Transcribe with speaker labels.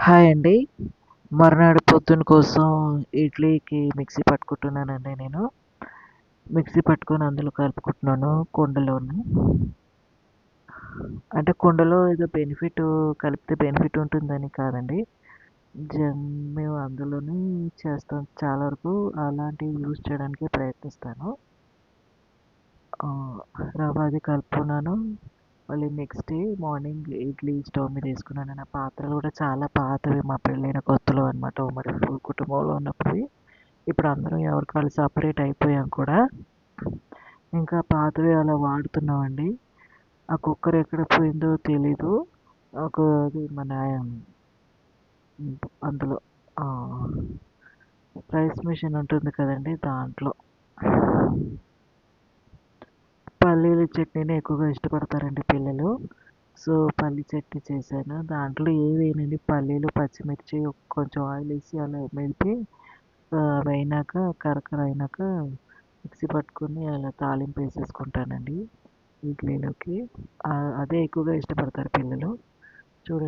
Speaker 1: Hi అండి. మర్నాడు పొద్దున కోసం ఇడ్లీకి మిక్సీ పట్టుకుంటున్నానండి నేను. మిక్సీ పట్టుకొని అందులో కలుపుకుంటున్నాను కుండలోని. అంటే కుండలో ఏదో కలిపితే బెనిఫిట్ ఉంటుందని కాదండి. జన్ మేము అందులోనే చేస్తాం. చాలా వరకు అలాంటివి యూజ్ చేయడానికే ప్రయత్నిస్తాను. రవ అది కలుపుకున్నాను. మళ్ళీ next day morning idli stove మీద వేసుకున్నాను. నా పాత్రలు కూడా చాలా పాతవి, మా పెళ్ళైన కొత్తలో అనమాట. ఉమ్మడి కుటుంబంలో ఉన్నప్పుడువి. ఇప్పుడు అందరం ఎవరికి వాళ్ళు సపరేట్ అయిపోయాం కూడా. ఇంకా పాతవి అలా వాడుతున్నామండి. ఆ కుక్కర్ ఎక్కడ పోయిందో తెలీదు. అది మన అందులో రైస్ మిషన్ ఉంటుంది కదండి, దాంట్లో. పల్లీల చట్నీని ఎక్కువగా ఇష్టపడతారండి పిల్లలు. సో, పల్లీ చట్నీ చేశాను. దాంట్లో ఏవేయనండి, పల్లీలు, పచ్చిమిర్చి, కొంచెం ఆయిల్ వేసి అలా మెదిపి అవి అయినాక కరకర అయినాక మిక్సీ పట్టుకొని అలా తాలింపు వేసేసుకుంటానండి ఇడ్లీలోకి. అదే ఎక్కువగా ఇష్టపడతారు పిల్లలు. చూడండి.